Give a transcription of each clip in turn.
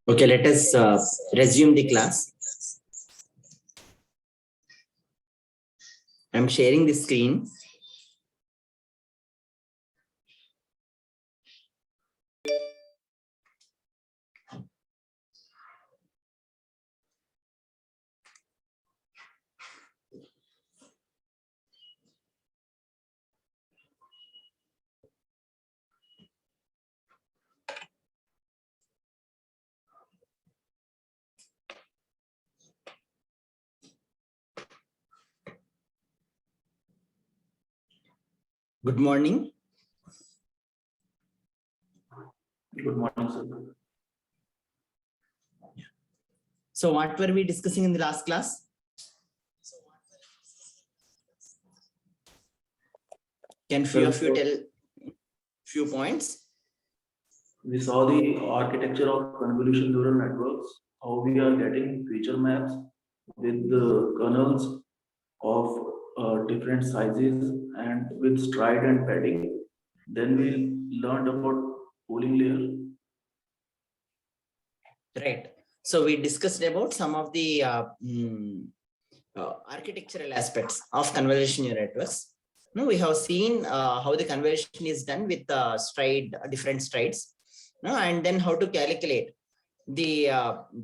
Okay, let us resume the class. I'm sharing the screen. Good morning. Good morning, sir. So what were we discussing in the last class? Can few of you tell few points? We saw the architecture of convolution neural networks, how we are getting feature maps with the kernels of different sizes and with stride and padding. Then we learned about pooling layer. Right. So we discussed about some of the architectural aspects of convolution neural networks. Now we have seen how the convolution is done with different strides, and then how to calculate the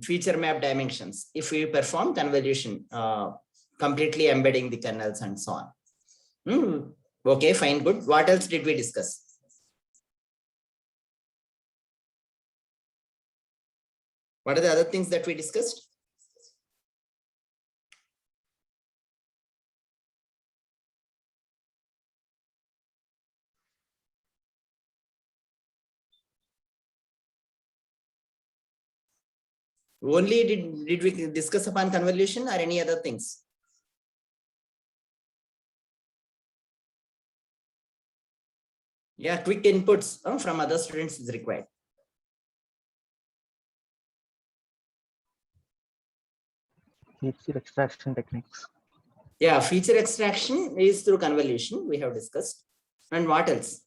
feature map dimensions if we perform convolution, completely embedding the kernels and so on. Okay, fine, good. What else did we discuss? What are the other things that we discussed? Only did we discuss upon convolution or any other things? Yeah, quick inputs from other students is required. Feature extraction techniques. Yeah, feature extraction is through convolution, we have discussed. And what else?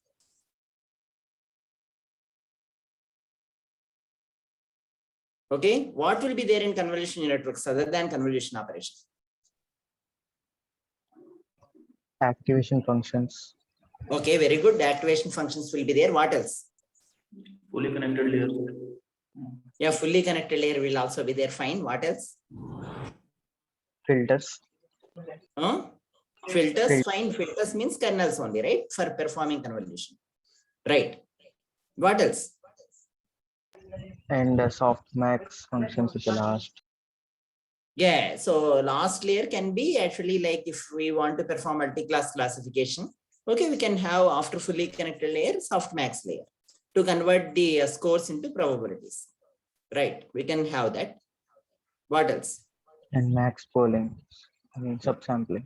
Okay, what will be there in convolution networks other than convolution operation? Activation functions. Okay, very good. The activation functions will be there. What else? Fully connected layers. Yeah, fully connected layer will also be there. Fine. What else? Filters. Filters, fine. Filters means kernels only, right? For performing convolution. Right. What else? And softmax functions with the last. Yeah, so last layer can be actually like if we want to perform multi-class classification, okay, we can have after fully connected layer, softmax layer to convert the scores into probabilities. Right, we can have that. What else? And max pooling, subsampling.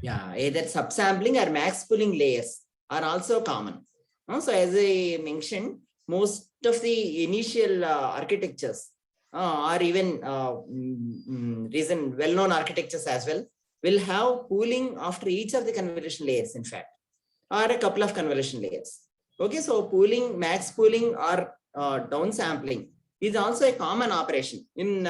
Yeah, either subsampling or max pooling layers are also common. So as I mentioned, most of the initial architectures or even recent well-known architectures as well will have pooling after each of the convolution layers, in fact, or a couple of convolution layers. Okay, so pooling, max pooling or downsampling is also a common operation in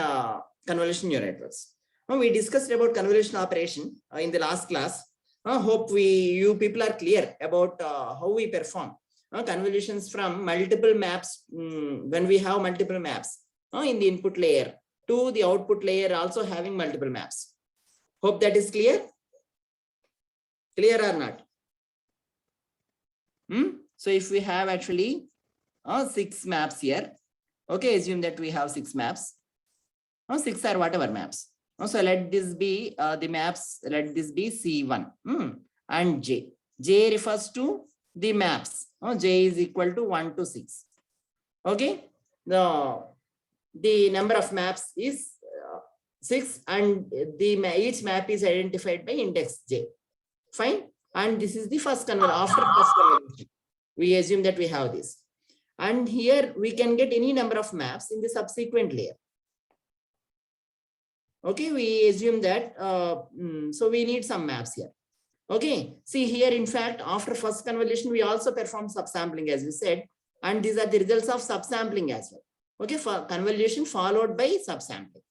convolution neural networks. We discussed about convolution operation in the last class. Hope you people are clear about how we perform convolutions from multiple maps when we have multiple maps in the input layer to the output layer also having multiple maps. Hope that is clear. Clear or not? So if we have actually 6 maps here, okay, assume that we have 6 maps, 6 or whatever maps. So let this be the maps, let this be C1 and J. J refers to the maps. J is equal to 1 to 6. Okay, the number of maps is 6 and each map is identified by index J. Fine. And this is the first convolution. After first convolution, we assume that we have this. And here we can get any number of maps in the subsequent layer. Okay, we assume that, so we need some maps here. Okay, see here, in fact, after first convolution, we also perform subsampling as we said, and these are the results of subsampling as well. Okay, for convolution followed by subsampling.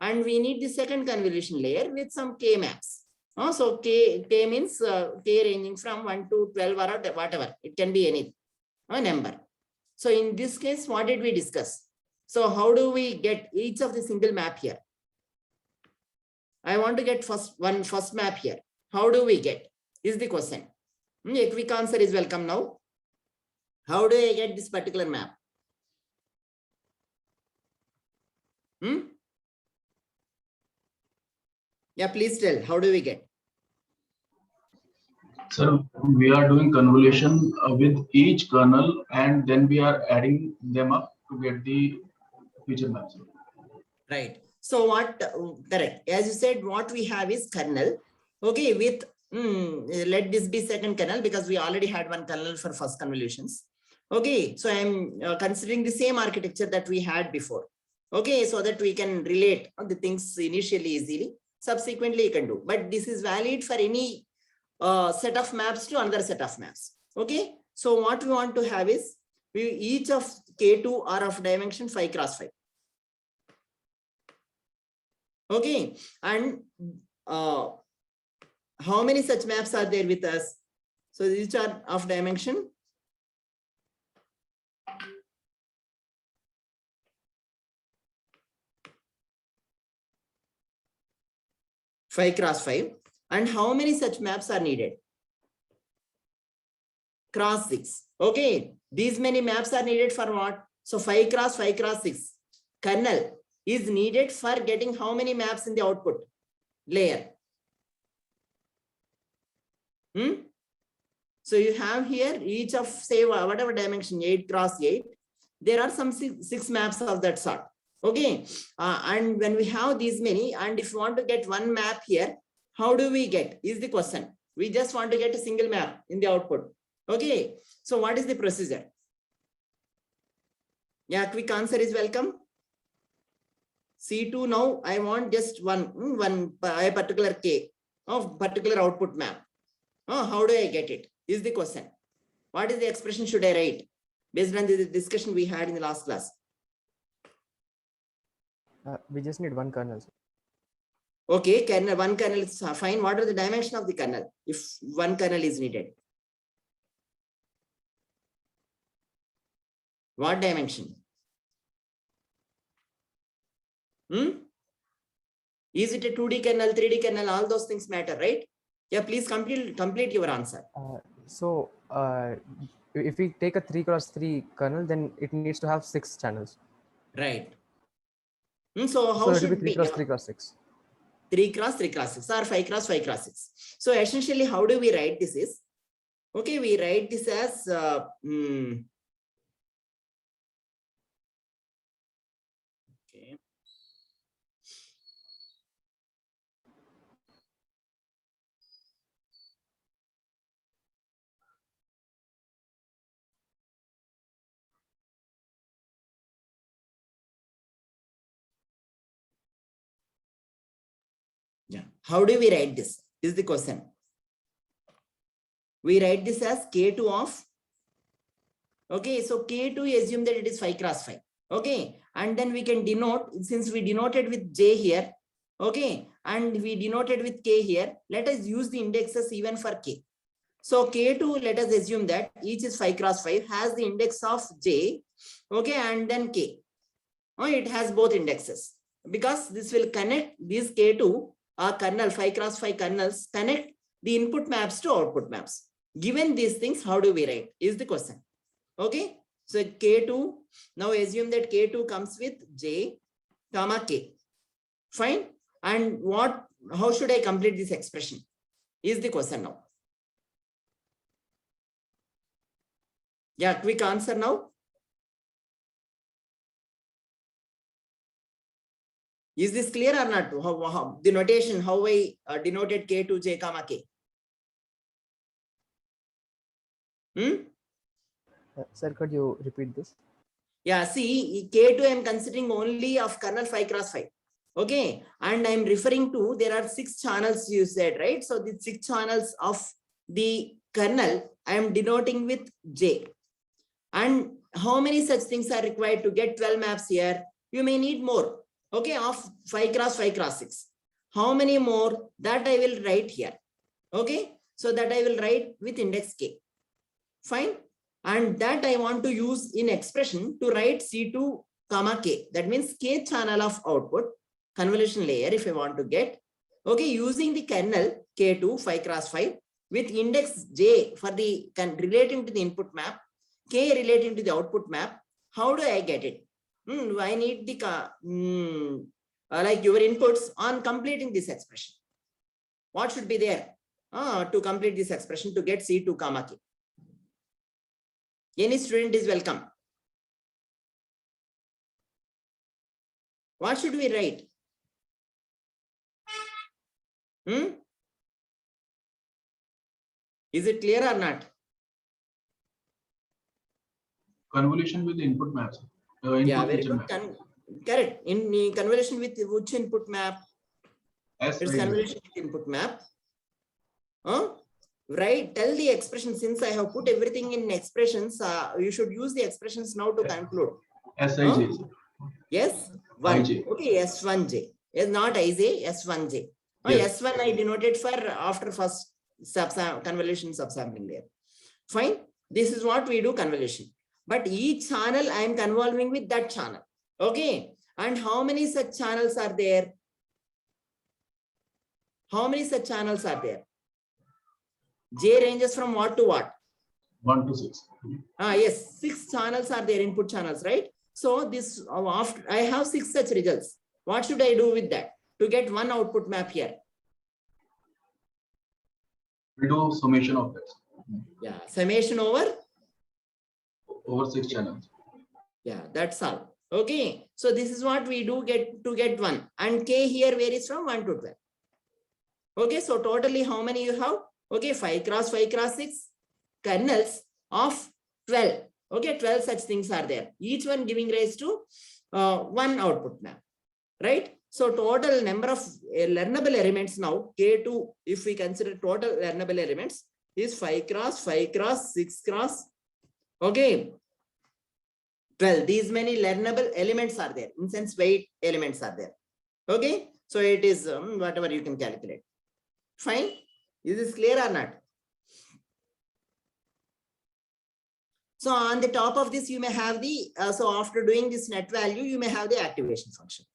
And we need the second convolution layer with some K maps. So K means K ranging from 1 to 12 or whatever. It can be any number. So in this case, what did we discuss? So how do we get each of the single map here? I want to get first map here. How do we get? Is the question. A quick answer is welcome now. How do I get this particular map? Yeah, please tell. How do we get? So we are doing convolution with each kernel, and then we are adding them up to get the feature maps. Right. So what, correct. As you said, what we have is kernel. Okay, with, let this be second kernel because we already had one kernel for first convolutions. Okay, so I'm considering the same architecture that we had before. Okay, so that we can relate the things initially easily. Subsequently, you can do. But this is valid for any set of maps to another set of maps. Okay, so what we want to have is each of K2 are of dimension 5 cross 5. Okay, and how many such maps are there with us? So these are of dimension 5 cross 5. And how many such maps are needed? Cross 6. Okay, these many maps are needed for what? So 5 cross 5 cross 6 kernel is needed for getting how many maps in the output layer? So you have here each of say whatever dimension 8 cross 8. There are some six maps of that sort. Okay, and when we have these many, and if you want to get one map here, how do we get is the question. We just want to get a single map in the output. Okay, so what is the procedure? Yeah, quick answer is welcome. C2 now I want just one a particular K of particular output map. How do I get it is the question. What is the expression should I write based on the discussion we had in the last class? We just need one kernel. Okay, kernel, one kernel is fine. What are the dimension of the kernel if one kernel is needed? What dimension? Is it a 2D kernel, 3D kernel? All those things matter, right? Yeah, please complete your answer. If we take a 3 cross 3 kernel, then it needs to have 6 channels. Right. So how should it be 3 cross 3 cross 6? 3 cross 3 cross 6 or 5 cross 5 cross 6. So essentially, how do we write this is? Okay, we write this as okay. Yeah. How do we write this? Is the question. We write this as K2 of. Okay, so K2 assume that it is 5 cross 5. Okay, and then we can denote, since we denoted with J here. Okay, and we denoted with K here. Let us use the indexes even for K. So K2, let us assume that each is 5 cross 5 has the index of J. Okay, and then K. It has both indexes because this will connect these K2 kernel 5 cross 5 kernels, connect the input maps to output maps. Given these things, how do we write is the question. Okay, so K2, now assume that K2 comes with J comma K. Fine. And how should I complete this expression is the question now. Yeah, quick answer now. Is this clear or not? How the notation, how I denoted K2 J comma K? Sir, could you repeat this? Yeah, see, K2 I am considering only of kernel 5 cross 5. Okay, and I am referring to, there are 6 channels you said, right? So the 6 channels of the kernel I am denoting with J. And how many such things are required to get 12 maps here? You may need more, okay, of 5 cross 5 cross 6. How many more? That I will write here, okay? So that I will write with index k, fine. And that I want to use in expression to write C2 comma k. That means k channel of output convolution layer if I want to get, okay, using the kernel K2 5 cross 5 with index j for the relating to the input map, k relating to the output map. How do I get it? I need the like your inputs on completing this expression. What should be there to complete this expression to get C2 comma k? Any student is welcome. What should we write? Is it clear or not? Convolution with input maps. Yeah, Input very feature good. map. Correct. In convolution with which input map? As It's well. convolution with input map. Right. Tell the expression. Since I have put everything in expressions, you should use the expressions now to conclude. Sij. Yes, one. IJ. Okay, S1J. Yes, not IJ, S1J. Yes. S1 I denoted for after first convolution subsampling layer. Fine. This is what we do convolution. But each channel I am convolving with that channel. Okay. And how many such channels are there? How many such channels are there? J ranges from what to what? 1 to 6. Yes, 6 channels are there, input channels, right? So this after I have 6 such results. What should I do with that to get one output map here? We do summation of this Yeah, summation over. over 6 channels. Yeah, that's all. Okay, so this is what we do get one, and k here varies from 1 to 12. Okay, so totally how many you have? Okay, 5 cross 5 cross 6 kernels of 12. Okay, 12 such things are there. Each one giving rise to one output map, right? So total number of learnable elements now, K2, if we consider total learnable elements, is 5 cross 5 cross 6 cross, okay, 12. These many learnable elements are there. In sense, weight elements are there. Okay, so it is whatever you can calculate. Fine. Is this clear or not? So on the top of this, you may have the, so after doing this net value, you may have the activation function.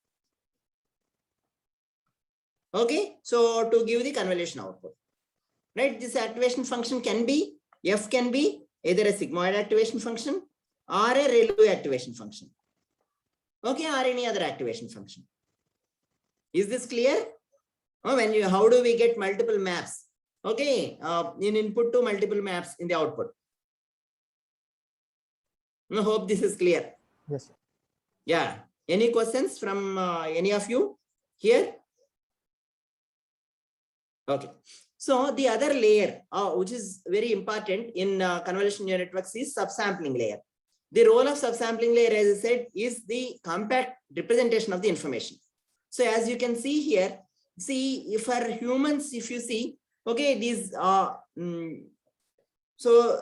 Okay, so to give the convolution output, right? This activation function can be, F can be either a sigmoid activation function or a ReLU activation function. Okay, or any other activation function. Is this clear? When you, how do we get multiple maps? Okay, in input to multiple maps in the output. I hope this is clear. Yes, sir. Yeah. Any questions from any of you here? Okay. So the other layer, which is very important in convolution neural networks, is subsampling layer. The role of subsampling layer, as I said, is the compact representation of the information. So as you can see here, see if for humans, if you see, okay, these so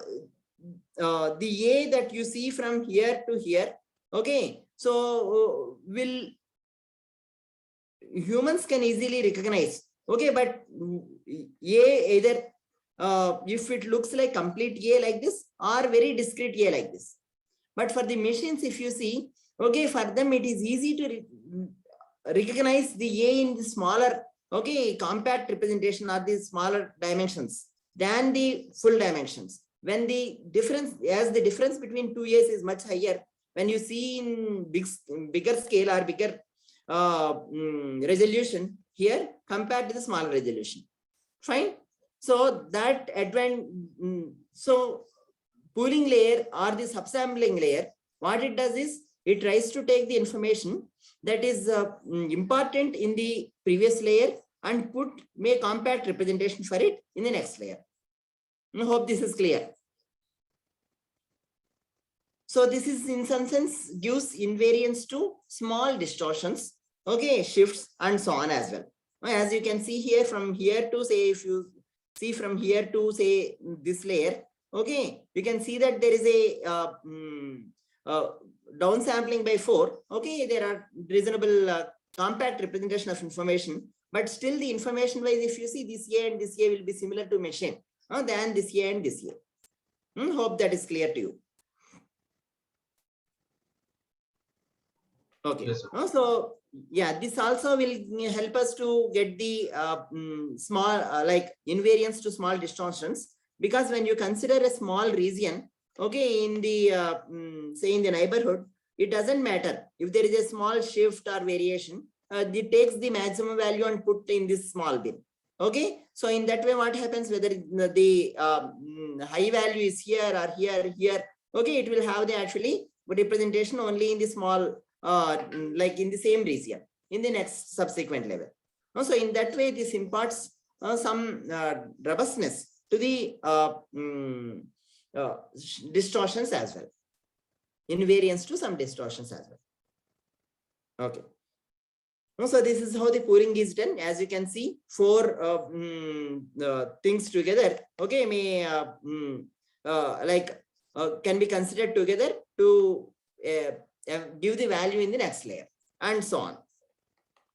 the A that you see from here to here, okay, so will humans can easily recognize, okay, but A either if it looks like complete A like this or very discrete A like this. But for the machines, if you see, okay, for them it is easy to recognize the A in the smaller, okay, compact representation or the smaller dimensions than the full dimensions. When the difference, as the difference between two A's is much higher, when you see in bigger scale or bigger resolution here compared to the smaller resolution. Fine. So that so pooling layer or the subsampling layer, what it does is it tries to take the information that is important in the previous layer and make compact representation for it in the next layer. I hope this is clear. So this is in some sense gives invariance to small distortions, okay, shifts and so on as well. As you can see here, from here to say, if you see from here to say this layer, okay, you can see that there is a downsampling by 4, okay, there are reasonable compact representation of information, but still the information wise, if you see this A and this A will be similar to machine than this A and this A. Hope that is clear to you. Okay. Yes, sir. So yeah, this also will help us to get the small like invariance to small distortions, because when you consider a small region, okay, in the say in the neighborhood, it doesn't matter if there is a small shift or variation, it takes the maximum value and put in this small bin. Okay, so in that way, what happens, whether the high value is here or here, okay, it will have the actually representation only in the small like in the same region in the next subsequent level. So in that way, this imparts some robustness to the distortions as well, invariance to some distortions as well. Okay. So this is how the pooling is done. As you can see, 4 things together, okay, may can be considered together to give the value in the next layer, and so on.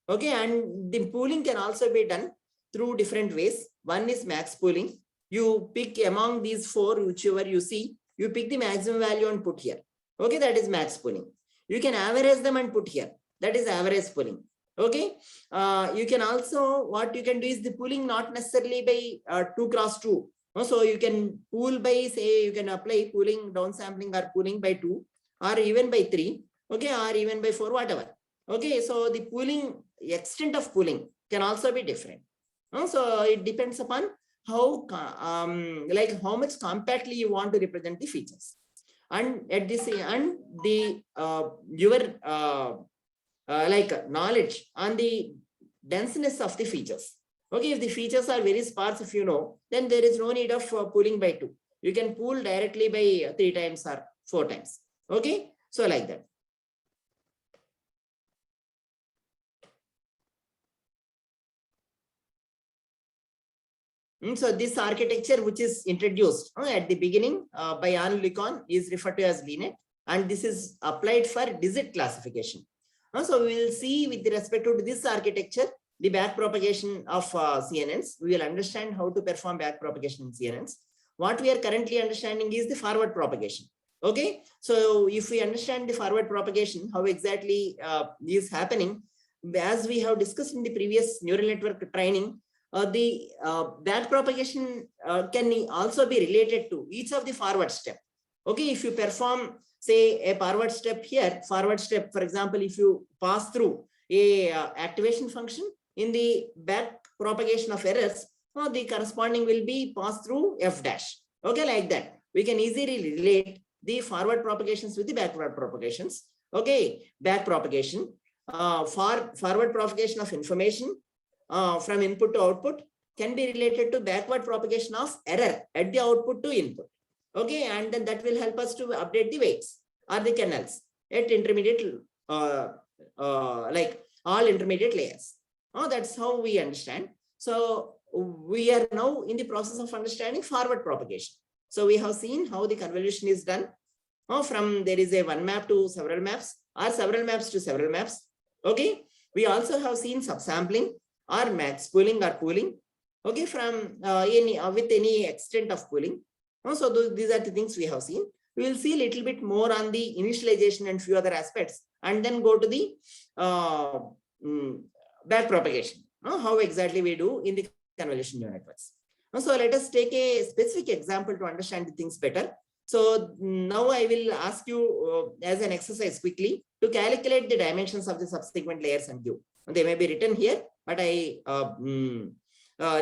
Okay, and the pooling can also be done through different ways. One is max pooling. You pick among these 4, whichever you see, you pick the maximum value and put here. Okay, that is max pooling. You can average them and put here. That is average pooling. Okay, you can also, what you can do is the pooling not necessarily by 2 cross 2. So you can pool by, say, you can apply pooling, downsampling or pooling by 2 or even by 3, okay, or even by 4, whatever. Okay, so the pooling, extent of pooling can also be different. So it depends upon how like how much compactly you want to represent the features, and at this and the your like knowledge on the denseness of the features. Okay, if the features are very sparse, if you know, then there is no need of pooling by 2. You can pool directly by 3 times or 4 times. Okay, so like that. So this architecture, which is introduced at the beginning by Jan LeCun, is referred to as LeNet, and this is applied for digit classification. So we will see with respect to this architecture, the back propagation of CNNs. We will understand how to perform back propagation in CNNs. What we are currently understanding is the forward propagation. Okay, so if we understand the forward propagation, how exactly is happening, as we have discussed in the previous neural network training, the back propagation can also be related to each of the forward step. Okay, if you perform, say, a forward step here, forward step, for example, if you pass through a activation function, in the back propagation of errors, the corresponding will be passed through f dash. Okay, like that. We can easily relate the forward propagations with the backward propagations. Okay, back propagation, forward propagation of information from input to output can be related to backward propagation of error at the output to input. Okay, and then that will help us to update the weights or the kernels at intermediate, like all intermediate layers. That's how we understand. So we are now in the process of understanding forward propagation. So we have seen how the convolution is done. From there is a one map to several maps, or several maps to several maps. Okay, we also have seen subsampling or max pooling or pooling. Okay, from any with any extent of pooling. So these are the things we have seen. We will see a little bit more on the initialization and few other aspects, and then go to the back propagation. How exactly we do in the convolution neural networks. So let us take a specific example to understand the things better. So now I will ask you as an exercise quickly to calculate the dimensions of the subsequent layers and give. They may be written here, but I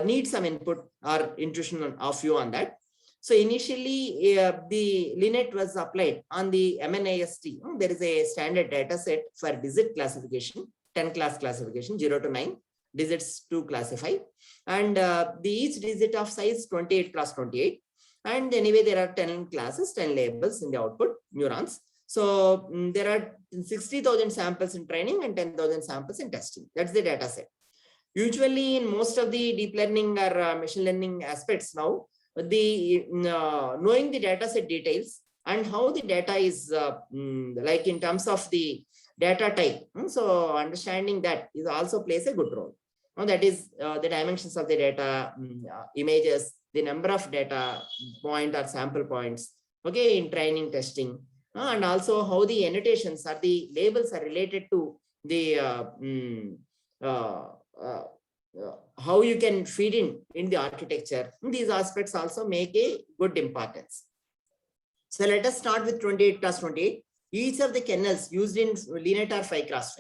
need some input or intuition of you on that. So initially, the LeNet was applied on the MNIST. There is a standard data set for digit classification, 10 class classification, 0 to 9 digits to classify. And each digit of size 28 cross 28. And anyway, there are 10 classes, 10 labels in the output neurons. So there are 60,000 samples in training and 10,000 samples in testing. That's the data set. Usually in most of the deep learning or machine learning aspects now, the knowing the data set details and how the data is like in terms of the data type. So understanding that is also plays a good role. That is the dimensions of the data, images, the number of data point or sample points, okay, in training testing, and also how the annotations or the labels are related to the how you can feed in the architecture. These aspects also make a good importance. So let us start with 28x28. Each of the kernels used in LeanIT are 5x5.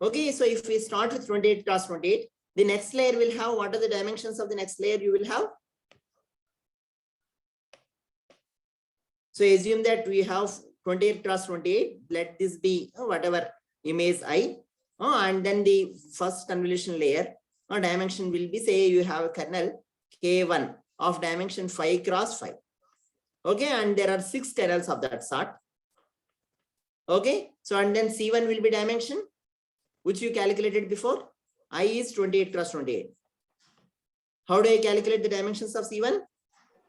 Okay, so if we start with 28x28, the next layer will have, what are the dimensions of the next layer you will have? So assume that we have 28x28. Let this be whatever image I, and then the first convolution layer dimension will be, say you have a kernel K1 of dimension 5x5. Okay, and there are 6 kernels of that sort. Okay, so and then C1 will be dimension, which you calculated before. I is 28x28. How do I calculate the dimensions of C1?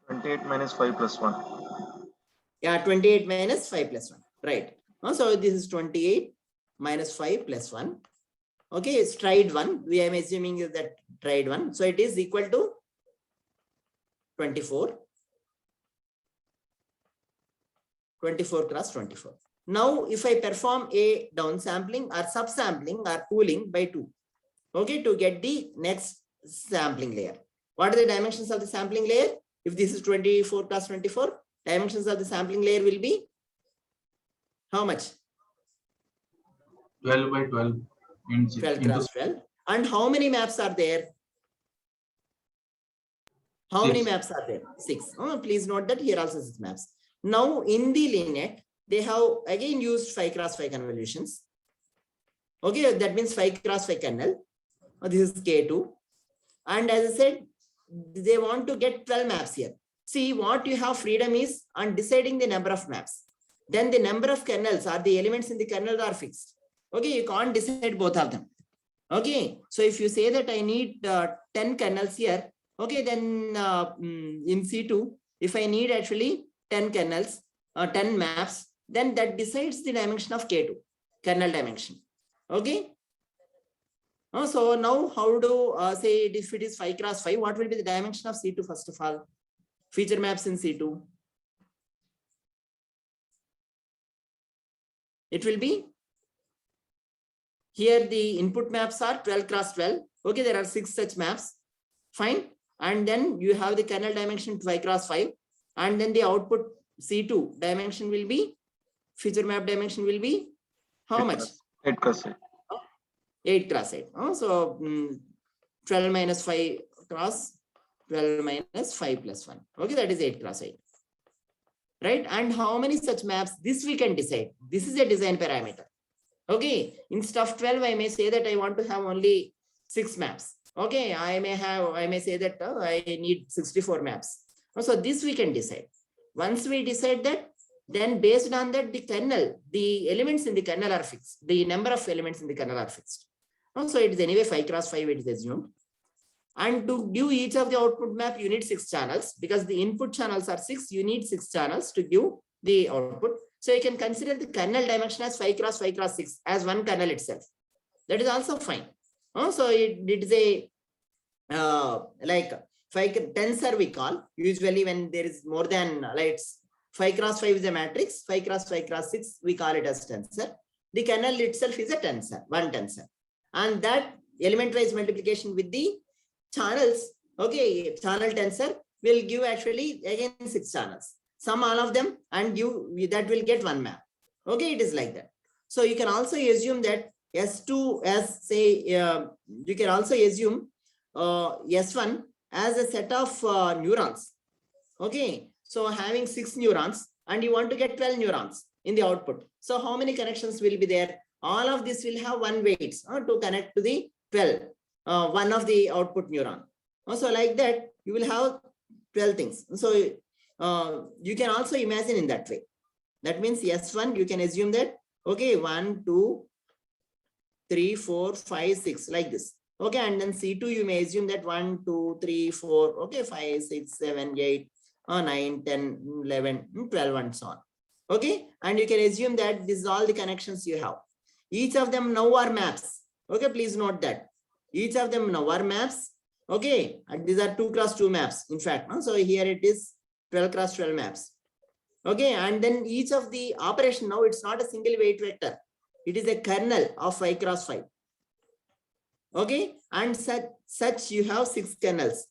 28 minus 5 plus 1. Yeah, 28 minus 5 plus 1. Right. So this is 28 minus 5 plus 1. Okay, it's tried 1. We am assuming that tried 1. So it is equal to 24. 24 cross 24. Now, if I perform a downsampling or subsampling or pooling by 2, okay, to get the next sampling layer. What are the dimensions of the sampling layer? If this is 24 cross 24, dimensions of the sampling layer will be how much? 12 by 12. 12 cross 12. And how many maps are there? How many maps are there? 6. Please note that here also 6 maps. Now in the LeanIT, they have again used 5x5 convolutions. Okay, that means 5x5 kernel. This is K2. And as I said, they want to get 12 maps here. See, what you have freedom is on deciding the number of maps. Then the number of kernels or the elements in the kernel are fixed. Okay, you can't decide both of them. Okay, so if you say that I need 10 kernels here, okay, then in C2, if I need actually 10 kernels, 10 maps, then that decides the dimension of K2, kernel dimension. Okay. So now how do say if it is 5x5, what will be the dimension of C2 first of all? Feature maps in C2. It will be, here the input maps are 12x12. Okay, there are 6 such maps. Fine. And then you have the kernel dimension 5x5. And then the output C2 dimension will be, feature map dimension will be how much? 8x8. 8x8. So 12 minus 5 cross 12 minus 5 plus 1. Okay, that is 8x8. Right? And how many such maps? This we can decide. This is a design parameter. Okay, instead of 12, I may say that I want to have only 6 maps. Okay, I may say that I need 64 maps. So this we can decide. Once we decide that, then based on that, the kernel, the elements in the kernel are fixed. The number of elements in the kernel are fixed. So it is anyway 5x5, it is assumed. And to give each of the output map, you need 6 channels because the input channels are 6. You need 6 channels to give the output. So you can consider the kernel dimension as 5x5x6 as one kernel itself. That is also fine. So it is a like 5 tensor we call. Usually when there is more than, like 5x5 is a matrix, 5x5x6 we call it as tensor. The kernel itself is a tensor, one tensor. And that element wise multiplication with the channels, okay, channel tensor will give actually again 6 channels. Sum all of them and give, that will get one map. Okay, it is like that. So you can also assume that S2 as say, you can also assume S1 as a set of neurons. Okay, so having 6 neurons and you want to get 12 neurons in the output. So how many connections will be there? All of this will have one weight to connect to the 12, one of the output neuron. So like that, you will have 12 things. So you can also imagine in that way. That means S1, you can assume that, okay, 1, 2, 3, 4, 5, 6, like this. Okay, and then C2, you may assume that 1, 2, 3, 4, okay, 5, 6, 7, 8, 9, 10, 11, 12, and so on. Okay, and you can assume that this is all the connections you have. Each of them now are maps. Okay, please note that each of them now are maps. Okay, and these are 2 cross 2 maps. In fact, no? So here it is 12 cross 12 maps. Okay, and then each of the operation now, it's not a single weight vector. It is a kernel of 5 cross 5. Okay, and such you have 6 kernels.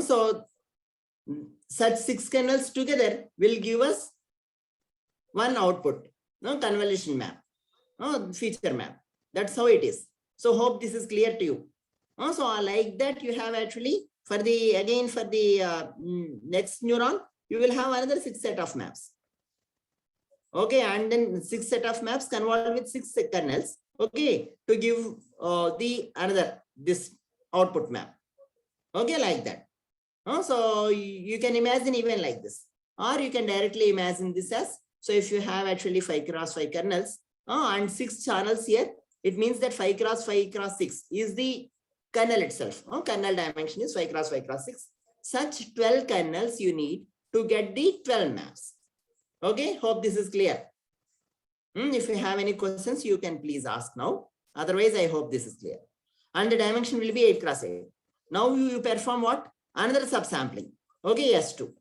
So such 6 kernels together will give us one output, no convolution map, feature map. That's how it is. So hope this is clear to you. So like that you have actually for the next neuron, you will have another 6 set of maps. Okay, and then 6 set of maps convolved with 6 kernels. Okay, to give this output map. Okay, like that. So you can imagine even like this, or you can directly imagine this as, so if you have actually 5 cross 5 kernels and 6 channels here, it means that 5 cross 5 cross 6 is the kernel itself. Kernel dimension is 5 cross 5 cross 6. Such 12 kernels you need to get the 12 maps. Okay, hope this is clear. If you have any questions, you can please ask now. Otherwise, I hope this is clear. And the dimension will be 8 cross 8. Now you perform what? Another subsampling. Okay, S2.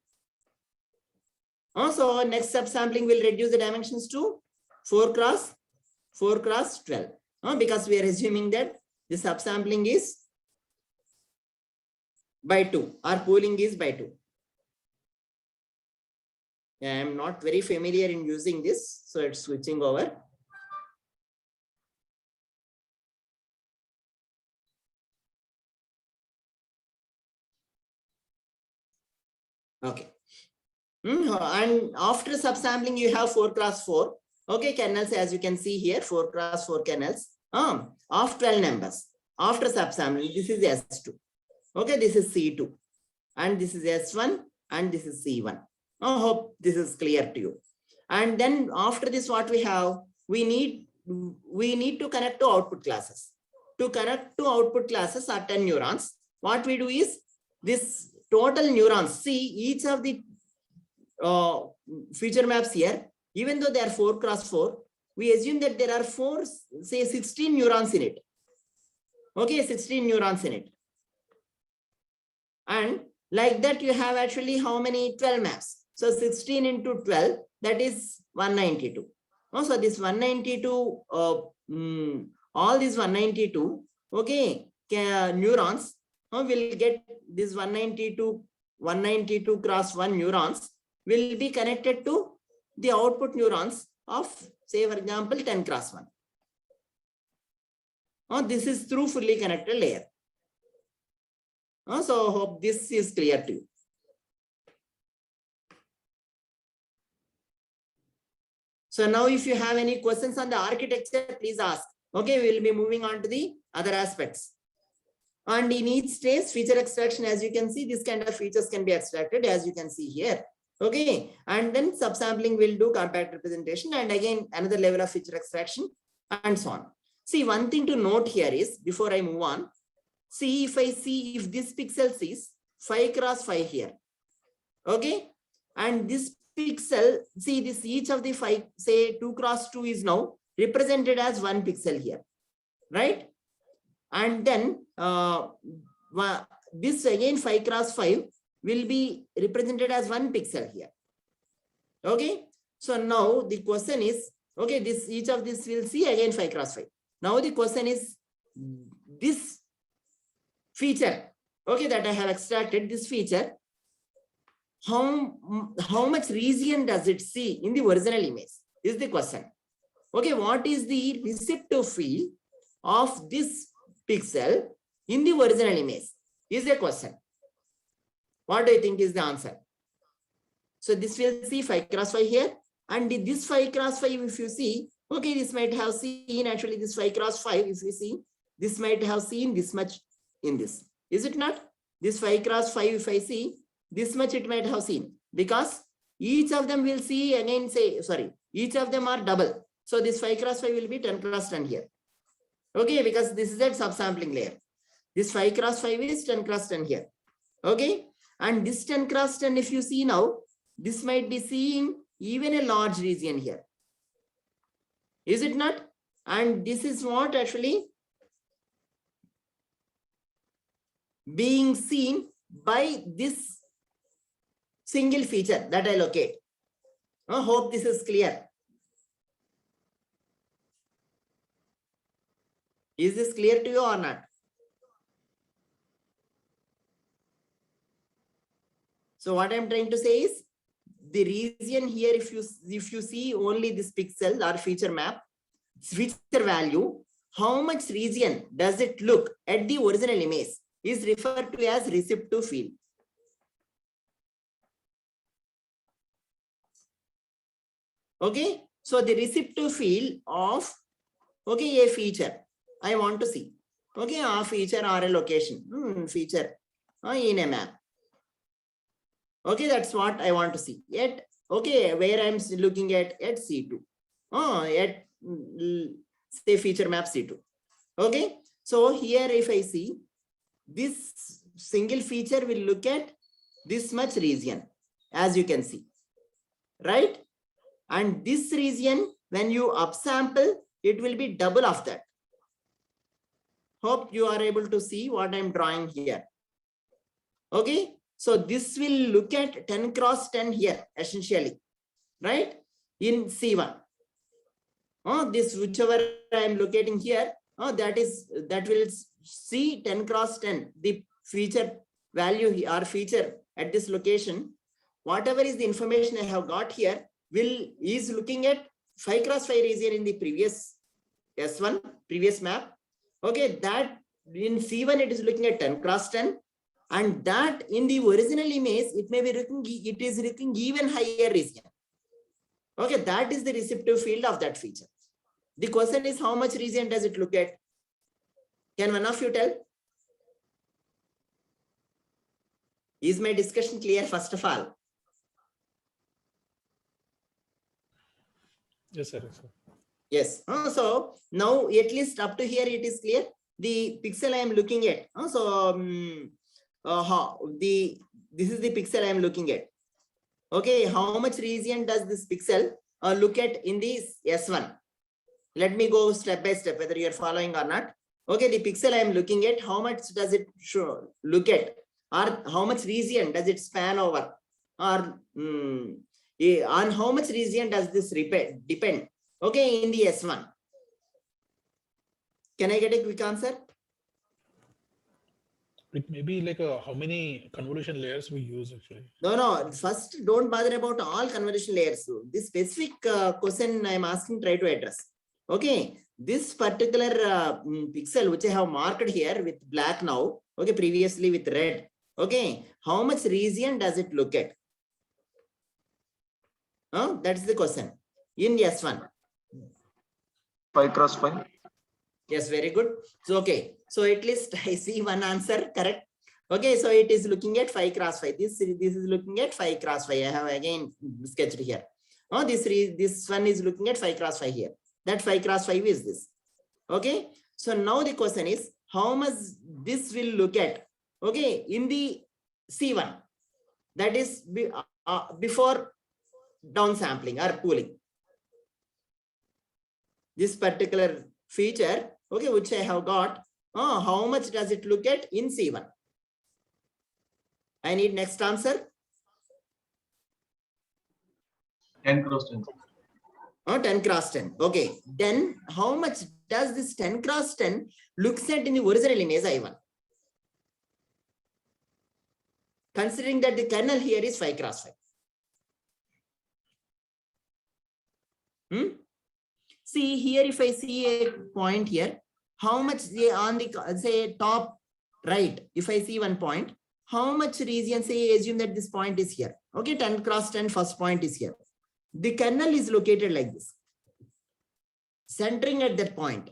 Also, next subsampling will reduce the dimensions to 4 cross 12. Because we are assuming that the subsampling is by 2 or pooling is by 2. I am not very familiar in using this, so it's switching over. Okay. And after subsampling, you have 4 cross 4. Okay, kernels, as you can see here, 4 cross 4 kernels of 12 numbers. After subsampling, this is S2. Okay, this is C2. And this is S1 and this is C1. I hope this is clear to you. And then after this, what we have, we need to connect to output classes. To connect to output classes are 10 neurons. What we do is this total neurons. See, each of the feature maps here, even though they are 4 cross 4, we assume that there are 16 neurons in it. Okay, 16 neurons in it. And like that, you have actually how many? 12 maps. So 16 into 12, that is 192. So this 192, all these 192, okay, neurons will get this 192 cross 1 neurons will be connected to the output neurons of, say, for example, 10 cross 1. This is through fully connected layer. So hope this is clear to you. So now if you have any questions on the architecture, please ask. Okay, we will be moving on to the other aspects. And in each stage, feature extraction, as you can see, this kind of features can be extracted, as you can see here. Okay, and then subsampling will do compact representation, and again another level of feature extraction, and so on. See, one thing to note here is, before I move on, see if this pixel sees 5 cross 5 here. Okay, and this pixel, see this, each of the 5, say 2 cross 2 is now represented as 1 pixel here, right? And then this again 5 cross 5 will be represented as 1 pixel here. Okay, so now the question is, okay, this each of this will see again 5 cross 5. Now the question is, this feature, okay, that I have extracted, this feature, how much region does it see in the original image is the question. Okay, what is the receptive field of this pixel in the original image is a question. What do you think is the answer? So this will see 5 cross 5 here, and this 5 cross 5, if you see, okay, this might have seen actually this 5 cross 5, if you see, this might have seen this much in this. Is it not? This 5 cross 5, if I see, this much it might have seen, because each of them will see again say, sorry, each of them are double. So this 5 cross 5 will be 10 cross 10 here. Okay, because this is a subsampling layer. This 5 cross 5 is 10 cross 10 here. Okay, and this 10 cross 10, if you see now, this might be seeing even a large region here. Is it not? And this is what actually being seen by this single feature that I locate. I hope this is clear. Is this clear to you or not? So what I'm trying to say is the region here, if you see only this pixel or feature map, feature value, how much region does it look at the original image is referred to as receptive field. Okay, so the receptive field of, okay, a feature I want to see. Okay, a feature or a location, feature in a map. Okay, that's what I want to see. Yet, okay, where I'm looking at C2. At say feature map C2. Okay, so here if I see this single feature will look at this much region, as you can see, right? And this region, when you upsample, it will be double of that. Hope you are able to see what I'm drawing here. Okay, so this will look at 10 cross 10 here, essentially, right? In C1. This whichever I'm locating here, that will see 10 cross 10, the feature value or feature at this location. Whatever is the information I have got here is looking at 5 cross 5 region in the previous S1, previous map. Okay, that in C1 it is looking at 10 cross 10, and that in the original image it may be looking, it is looking even higher region. Okay, that is the receptive field of that feature. The question is, how much region does it look at? Can one of you tell? Is my discussion clear first of all? Yes, sir. Yes, sir. Yes. So now at least up to here it is clear. The pixel I am looking at. This is the pixel I am looking at. Okay, how much region does this pixel look at in this S1? Let me go step by step, whether you are following or not. Okay, the pixel I am looking at, how much does it look at, or how much region does it span over, or on how much region does this depend? Okay, in the S1. Can I get a quick answer? It may be like how many convolution layers we use actually. No. First, don't bother about all convolution layers. This specific question I am asking, try to address. Okay, this particular pixel which I have marked here with black now. Okay, previously with red. Okay, how much region does it look at? That's the question. In S1. 5 cross 5. Yes, very good. So, okay. So at least I see one answer, correct? Okay, so it is looking at 5 cross 5. This is looking at 5 cross 5. I have again sketched here. This one is looking at 5 cross 5 here. That 5 cross 5 is this. Okay. So now the question is, how much this will look at? Okay, in the C1, that is before downsampling or pooling. This particular feature, okay, which I have got, how much does it look at in C1? I need next answer. 10 cross 10. 10 cross 10. Okay. Then how much does this 10 cross 10 looks at in the original image I1? Considering that the kernel here is 5 cross 5. See here, if I see a point here, how much on the say top right, if I see one point, how much region, say assume that this point is here. Okay, 10 cross 10 first point is here. The kernel is located like this, centering at that point.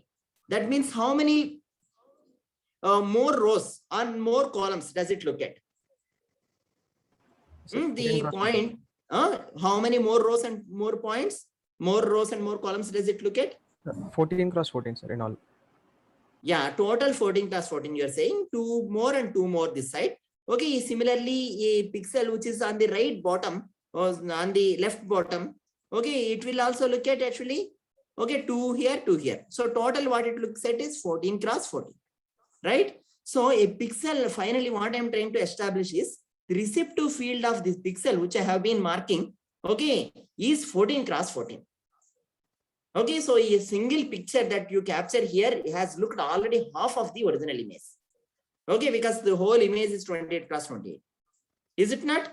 That means how many more rows or more columns does it look at? The point, How many more rows and more points, more rows and more columns does it look at? 14 cross 14, sir, in all. Yeah, total 14 plus 14, you're saying 2 more and 2 more this side. Okay, similarly, a pixel which is on the right bottom or on the left bottom, okay, it will also look at actually, okay, 2 here, 2 here. So total what it looks at is 14 cross 14, right? So a pixel, finally what I'm trying to establish is the receptive field of this pixel, which I have been marking, okay, is 14 cross 14. Okay, so a single picture that you capture here has looked already half of the original image. Okay, because the whole image is 28 cross 28. Is it not?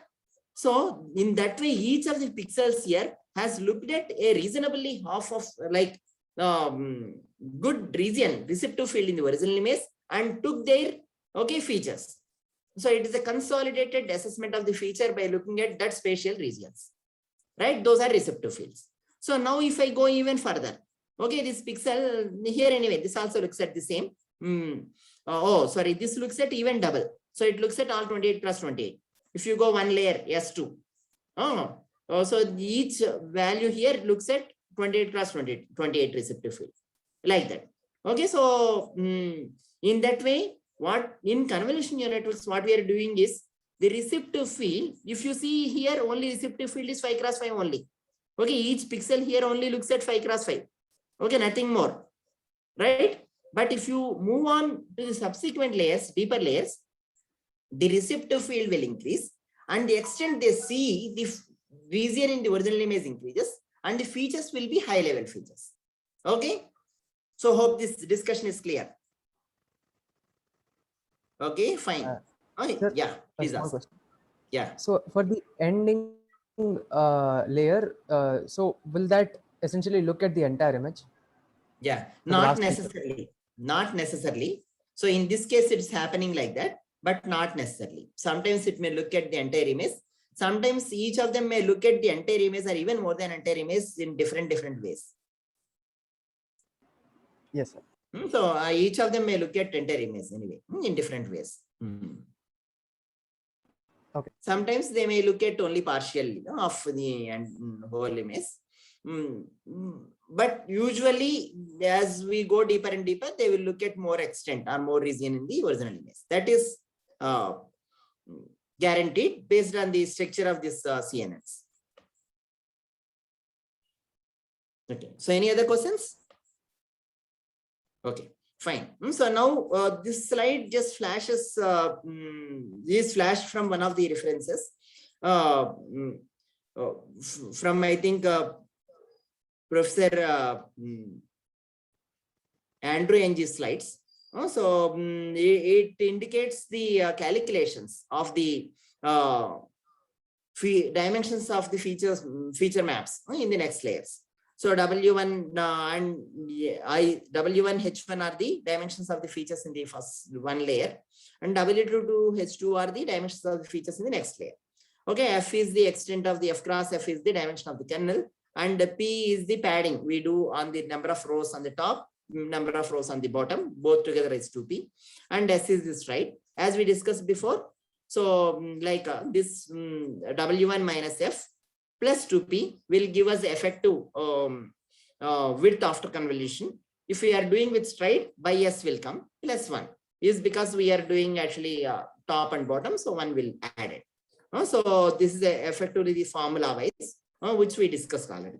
So in that way, each of the pixels here has looked at a reasonably half of like good region, receptive field in the original image and took their features. So it is a consolidated assessment of the feature by looking at that spatial regions, right? Those are receptive fields. So now if I go even further, okay, this pixel here anyway, this also looks at the same. This looks at even double. So it looks at all 28 plus 28. If you go one layer, S2. So each value here looks at 28 plus 28, 28 receptive field, like that. Okay, so in that way, what in convolution neural networks, what we are doing is the receptive field. If you see here, only receptive field is 5 cross 5 only. Okay, each pixel here only looks at 5 cross 5. Okay, nothing more, right? But if you move on to the subsequent layers, deeper layers, the receptive field will increase, and the extent they see the region in the original image increases, and the features will be high level features. Okay, so hope this discussion is clear. Okay, fine. Sir, yeah, please small ask. question. Yeah. So for the ending layer, so will that essentially look at the entire image? Yeah, the not last necessarily. Not necessarily. So in this case, it's happening like that, but not necessarily. Sometimes it may look at the entire image. Sometimes each of them may look at the entire image or even more than entire image in different ways. Yes, sir. So each of them may look at entire image anyway in different ways. Okay. Sometimes they may look at only partial of the whole image. But usually, as we go deeper and deeper, they will look at more extent or more region in the original image. That is guaranteed based on the structure of this CNNs. Okay. So any other questions? Okay, fine. So now this slide just flashes, is flashed from one of the references from, I think, Professor Andrew Ng's slides. So it indicates the calculations of the dimensions of the feature maps in the next layers. So W1 and W1 H1 are the dimensions of the features in the first one layer, and W2 to H2 are the dimensions of the features in the next layer. Okay, F is the extent of the F cross F is the dimension of the kernel, and P is the padding we do on the number of rows on the top, number of rows on the bottom, both together is 2P, and S is this, right? As we discussed before. So like this W1 minus F plus 2P will give us effective width after convolution. If we are doing with stride, by S will come, plus 1 is because we are doing actually top and bottom, so 1 will add it. So this is effectively the formula wise, which we discussed already.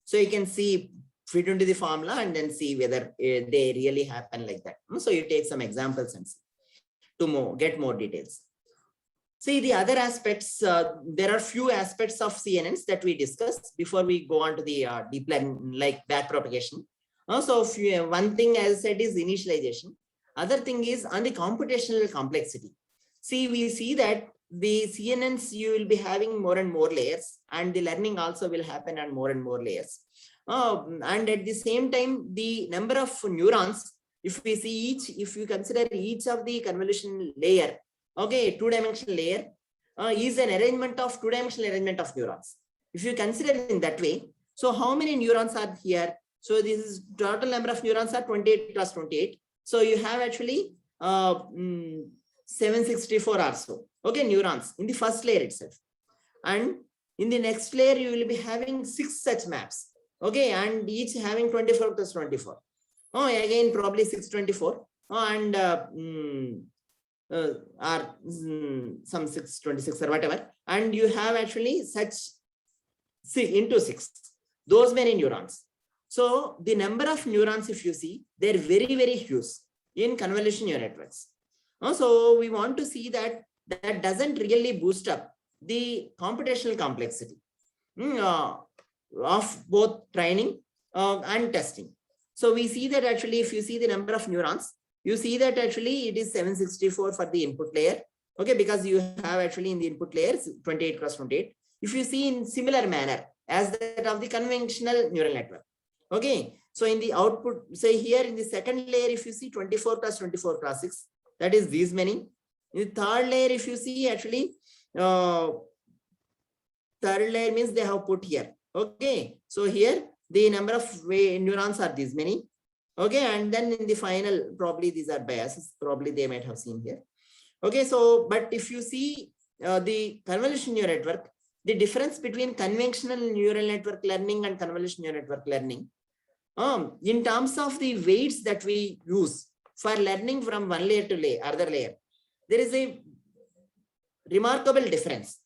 So you can see, fit into the formula and then see whether they really happen like that. So you take some examples and see to get more details. See the other aspects, there are few aspects of CNNs that we discussed before we go on to the deep learning, like backpropagation. So one thing, as I said, is initialization. Other thing is on the computational complexity. See, we see that the CNNs, you will be having more and more layers, and the learning also will happen on more and more layers. And at the same time, the number of neurons, if we see if you consider each of the convolution layer, okay, two-dimensional layer is an arrangement of two-dimensional arrangement of neurons. If you consider it in that way, so how many neurons are here? So this is total number of neurons are 28 plus 28. So you have actually 764 or so. Okay, neurons in the first layer itself. And in the next layer, you will be having 6 such maps. Okay, and each having 24 plus 24. Oh, again, probably 624. Oh, and some 626 or whatever. And you have actually such 6 into 6, those many neurons. So the number of neurons, if you see, they're very, very huge in convolutional neural networks. So we want to see that that doesn't really boost up the computational complexity of both training and testing. So we see that actually, if you see the number of neurons, you see that actually it is 764 for the input layer. Okay, because you have actually in the input layers 28 cross 28. If you see in similar manner as that of the conventional neural network. Okay, so in the output, say here in the second layer, if you see 24 plus 24 cross 6, that is these many. In the third layer, if you see actually, third layer means they have put here. Okay, so here the number of neurons are these many. Okay, and then in the final, probably these are biases, probably they might have seen here. Okay, so but if you see the convolutional neural network, the difference between conventional neural network learning and convolutional neural network learning, in terms of the weights that we use for learning from one layer to layer, other layer, there is a remarkable difference.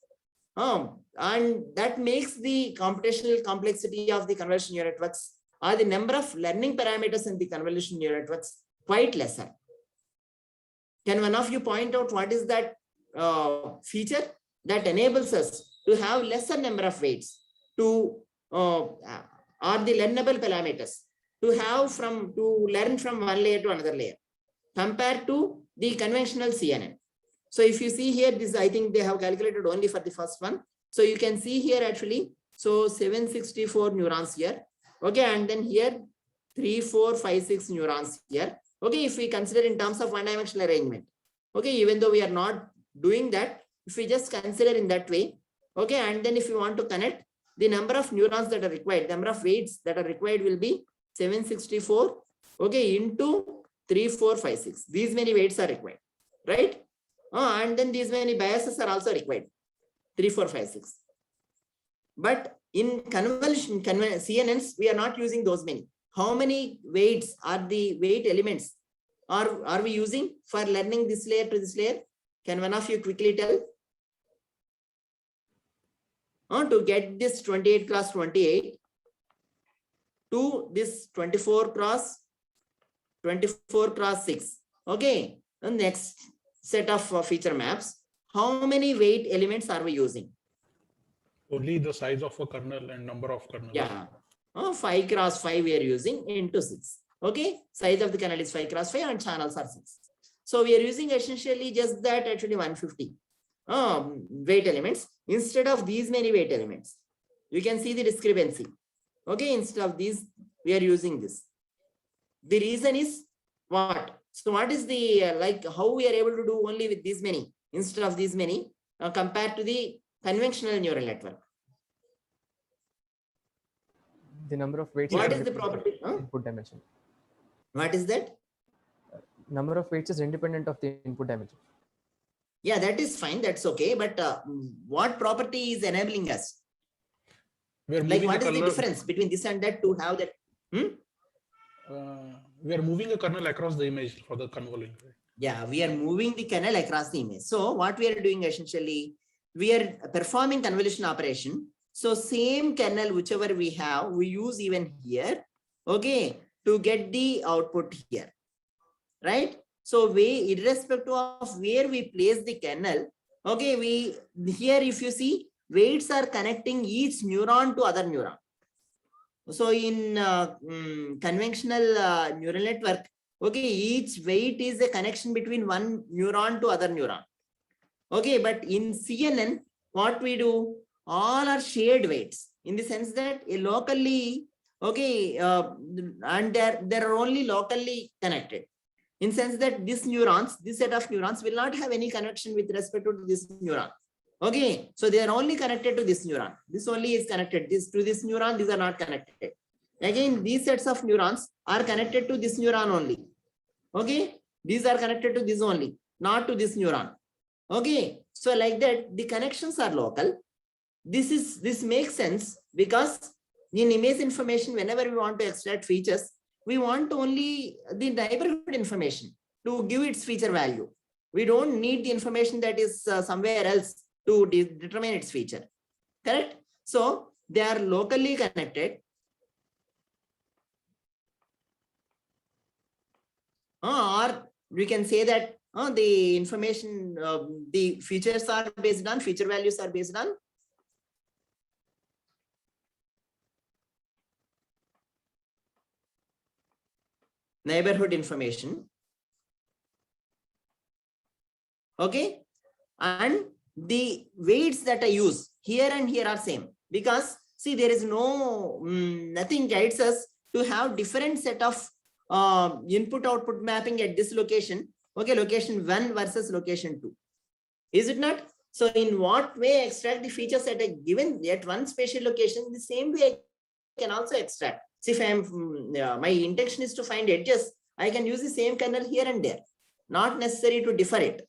And that makes the computational complexity of the convolutional neural networks or the number of learning parameters in the convolutional neural networks quite lesser. Can one of you point out what is that feature that enables us to have lesser number of weights to or the learnable parameters to have to learn from one layer to another layer compared to the conventional CNN? So if you see here, this I think they have calculated only for the first one. So you can see here actually, so 764 neurons here. Okay, and then here 3, 4, 5, 6 neurons here. Okay, if we consider in terms of one-dimensional arrangement. Okay, even though we are not doing that, if we just consider in that way. Okay, and then if you want to connect, the number of neurons that are required, number of weights that are required will be 764. Okay, into 3, 4, 5, 6. These many weights are required, right? And then these many biases are also required. 3, 4, 5, 6. But in convolution, CNNs, we are not using those many. How many weights are the weight elements are we using for learning this layer to this layer? Can one of you quickly tell? To get this 28 cross 28 to this 24 cross 6. Okay, the next set of feature maps. How many weight elements are we using? Only the size of a kernel and number of kernels. Yeah, 5 cross 5 we are using into 6. Okay, size of the kernel is 5 cross 5 and channels are 6. So we are using essentially just that actually 150 weight elements instead of these many weight elements. You can see the discrepancy. Okay, instead of these, we are using this. The reason is what? So what is the like how we are able to do only with these many instead of these many compared to the conventional neural network? The number of weights. What is the property? Input dimension. What is that? Number of weights is independent of the input dimension. Yeah, that is fine. That's okay. But what property is enabling us? Like, what is the difference between this and that to have that? We are moving a kernel across the image for the convolution. Yeah, we are moving the kernel across the image. So what we are doing essentially, we are performing convolution operation. So same kernel, whichever we have, we use even here, okay, to get the output here, right? So we, irrespective of where we place the kernel, okay, here if you see, weights are connecting each neuron to other neuron. So in conventional neural network, okay, each weight is a connection between one neuron to other neuron. Okay, but in CNN, what we do, all are shared weights in the sense that locally, okay, and they're only locally connected. In sense that these neurons, this set of neurons will not have any connection with respect to this neuron. Okay, so they are only connected to this neuron. This only is connected. This to this neuron, these are not connected. Again, these sets of neurons are connected to this neuron only. Okay, these are connected to this only. not to this neuron. Okay, so like that, the connections are local. This makes sense because in image information, whenever we want to extract features, we want only the neighborhood information to give its feature value. We don't need the information that is somewhere else to determine its feature. Correct? So they are locally connected. Or we can say that the information, the features are based on, feature values are based on neighborhood information. Okay, and the weights that I use here and here are same, because see, there is no nothing guides us to have different set of input output mapping at this location. Okay, location 1 versus location 2, is it not? So in what way extract the features at a given at one spatial location, the same way I can also extract. See, if I am my intention is to find edges, I can use the same kernel here and there, not necessary to differ it.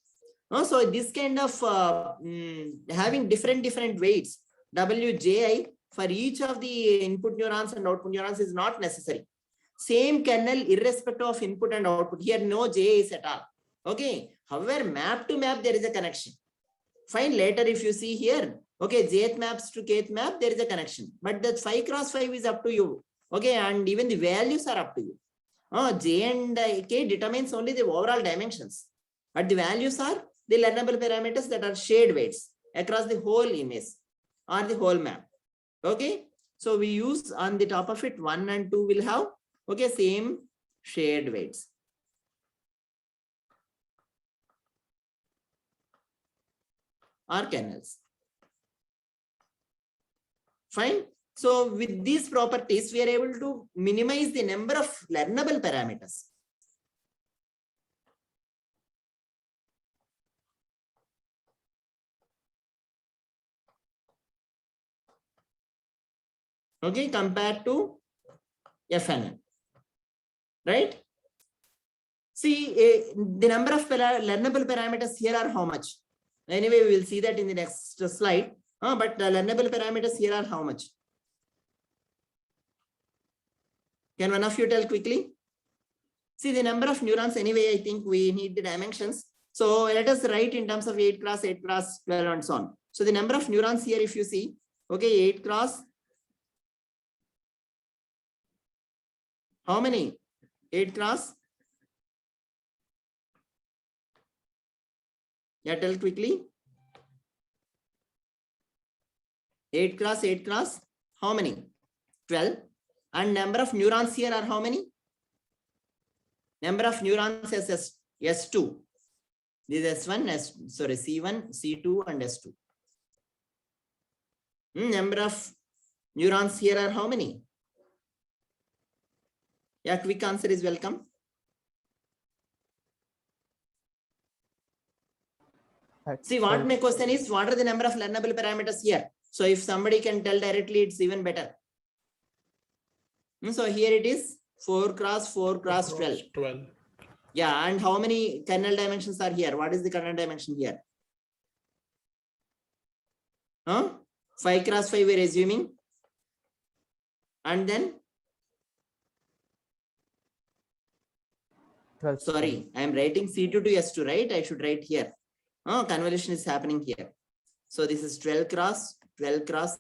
So this kind of having different weights, WJI, for each of the input neurons and output neurons is not necessary. Same kernel irrespective of input and output. Here no JIs at all. Okay. However, map to map there is a connection. Fine. Later if you see here, okay, jth maps to kth map, there is a connection. But that 5 cross 5 is up to you. Okay, and even the values are up to you. J and K determines only the overall dimensions, but the values are the learnable parameters that are shared weights across the whole image or the whole map. Okay, so we use on the top of it 1 and 2 will have, okay, same shared weights. Or kernels. Fine. So with these properties, we are able to minimize the number of learnable parameters. Okay, compared to FNN, right? See, the number of learnable parameters here are how much? Anyway, we will see that in the next slide. But the learnable parameters here are how much? Can one of you tell quickly? See, the number of neurons, anyway, I think we need the dimensions. So let us write in terms of 8 cross 8 cross 12 and so on. So the number of neurons here, if you see, okay, 8 cross, how many? 8 cross? Yeah, tell quickly. 8 cross 8 cross, how many? 12. And number of neurons here are how many? Number of neurons is S2. This is S1, sorry, C1, C2 and S2. Number of neurons here are how many? Yeah, quick answer is welcome. See, what my question is, what are the number of learnable parameters here? So if somebody can tell directly, it's even better. So here it is 4 cross 4 cross 12. 12. Yeah, and how many kernel dimensions are here? What is the kernel dimension here? 5 cross 5 we're assuming. And then? 12. Sorry, I am writing C2 to S2, right? I should write here. Convolution is happening here. So this is 12 cross 12 cross.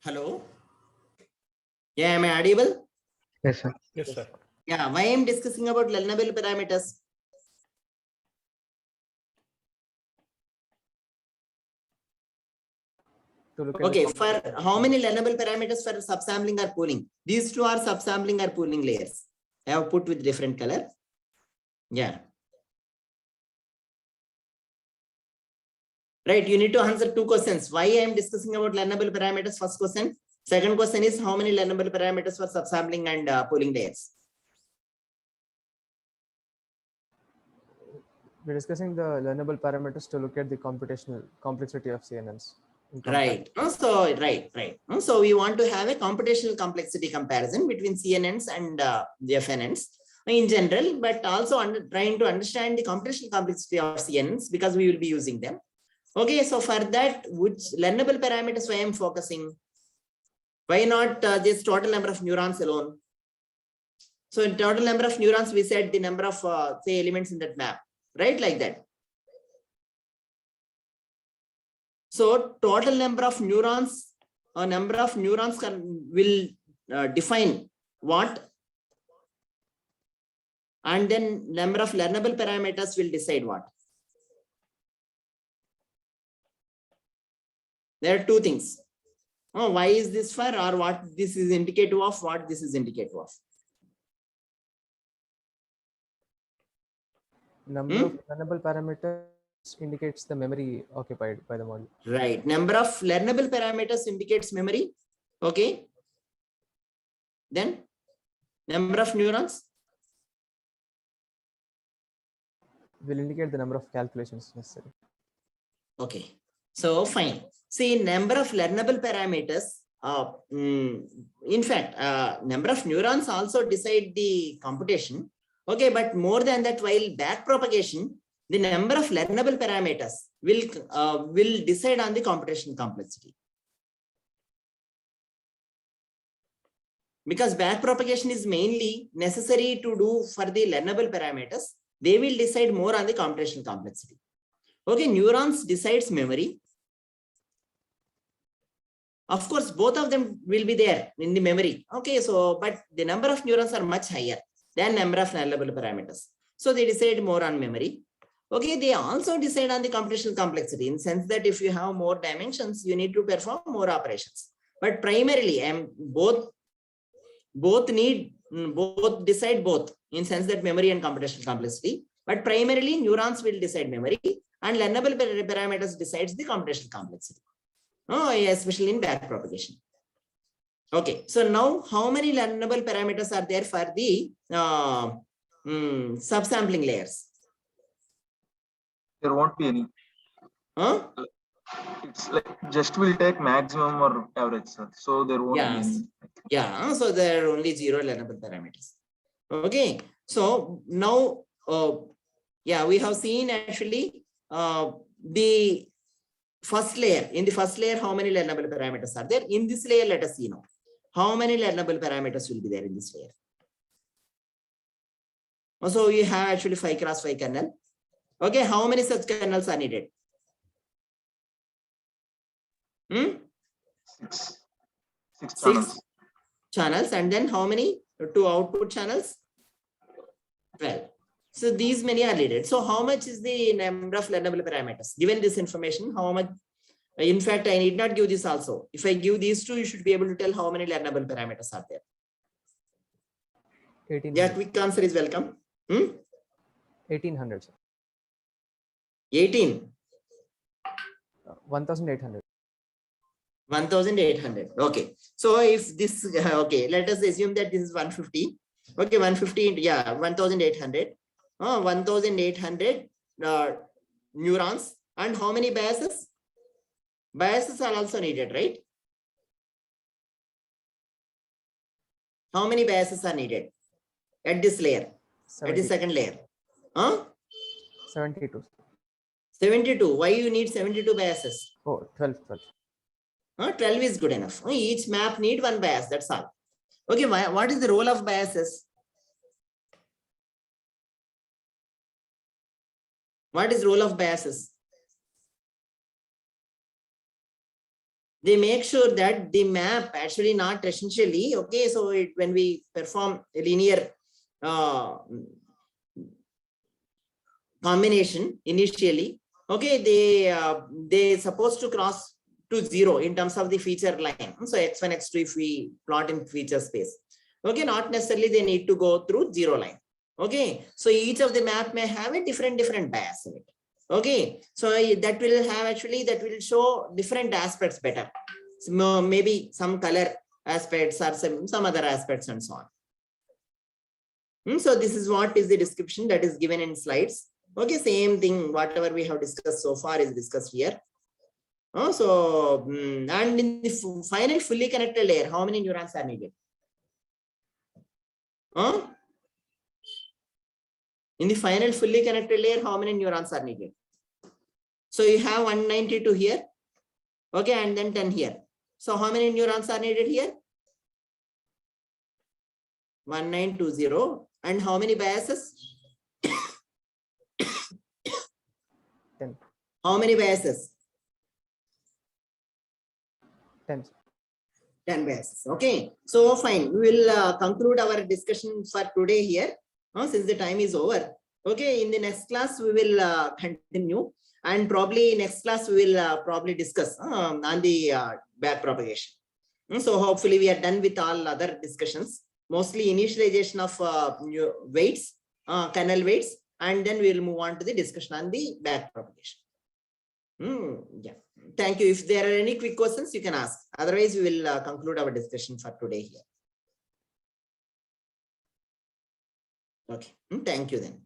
Hello? Yeah, am I audible? Yes, sir. Yes, sir. Yeah, why I am discussing about learnable parameters? to look at Okay, the for how many learnable parameters for subsampling or pooling? These two are subsampling or pooling layers. I have put with different color. Yeah. Right, you need to answer two questions. Why I am discussing about learnable parameters? First question. Second question is how many learnable parameters for subsampling and pooling layers? We're discussing the learnable parameters to look at the computational complexity of CNNs. Right. So So we want to have a computational complexity comparison between CNNs and the FNNs in general, but also trying to understand the computational complexity of CNNs because we will be using them. Okay, so for that, which learnable parameters I am focusing? Why not this total number of neurons alone? So in total number of neurons, we said the number of say elements in that map, right? Like that. So total number of neurons, will define what, and then number of learnable parameters will decide what. There are two things. Oh, why is this for, or what this is indicative of, what this is indicative of. Number of learnable parameters indicates the memory occupied by the model. Right. Number of learnable parameters indicates memory. Okay. Then number of neurons Will indicate the number of calculations necessary. Okay. So fine. See, number of learnable parameters. In fact, number of neurons also decide the computation. Okay, but more than that, while back propagation, the number of learnable parameters will decide on the computational complexity. Because back propagation is mainly necessary to do for the learnable parameters, they will decide more on the computational complexity. Okay, neurons decides memory. Of course, both of them will be there in the memory. Okay, so but the number of neurons are much higher than number of learnable parameters. So they decide more on memory. Okay, they also decide on the computational complexity in the sense that if you have more dimensions, you need to perform more operations. But primarily, both decide both in sense that memory and computational complexity. But primarily, neurons will decide memory and learnable parameters decides the computational complexity. Oh, yeah, especially in back propagation. Okay, so now how many learnable parameters are there for the subsampling layers? There won't be any. Huh? It's like just will take maximum or average, sir. So there won't be any. Yeah, so there are only 0 learnable parameters. Okay, so now, yeah, we have seen actually the first layer. In the first layer, how many learnable parameters are there? In this layer, let us see now. How many learnable parameters will be there in this layer? So you have actually 5x5 kernel. Okay, how many such kernels are needed? 6 6 channels. channels, and then how many? 2 output channels? 12. So these many are needed. So how much is the number of learnable parameters? Given this information, how much? In fact, I need not give this also. If I give these two, you should be able to tell how many learnable parameters are there. 1800. Yeah, quick answer is welcome. 1800. 18. 1800. 1800. Okay. So if this, okay, let us assume that this is 150. Okay, 150, yeah, 1800. 1800 neurons. And how many biases? Biases are also needed, right? How many biases are needed at this layer, 70, at the second layer? 72. 72. Why you need 72 biases? Oh, 12. 12 is good enough. Each map need 1 bias, that's all. Okay, what is the role of biases? What is role of biases? They make sure that the map actually not essentially, okay, so when we perform a linear combination initially, okay, they supposed to cross to 0 in terms of the feature line. So x1, x2, if we plot in feature space. Okay, not necessarily they need to go through 0 line. Okay, so each of the map may have a different bias in it. Okay, so that will have actually, that will show different aspects better. So maybe some color aspects or some other aspects and so on. So this is what is the description that is given in slides. Okay, same thing, whatever we have discussed so far is discussed here. So, and in the final fully connected layer, how many neurons are needed? In the final fully connected layer, how many neurons are needed? So you have 192 here. Okay, and then 10 here. So how many neurons are needed here? 1920. And how many biases? 10. How many biases? 10. 10 biases. Okay, so fine. We will conclude our discussion for today here. Since the time is over. Okay, in the next class we will continue, and probably next class we will probably discuss on the back propagation. So hopefully we are done with all other discussions, mostly initialization of weights, kernel weights, and then we will move on to the discussion on the back propagation. Yeah, thank you. If there are any quick questions, you can ask. Otherwise, we will conclude our discussion for today here. Okay, thank you then.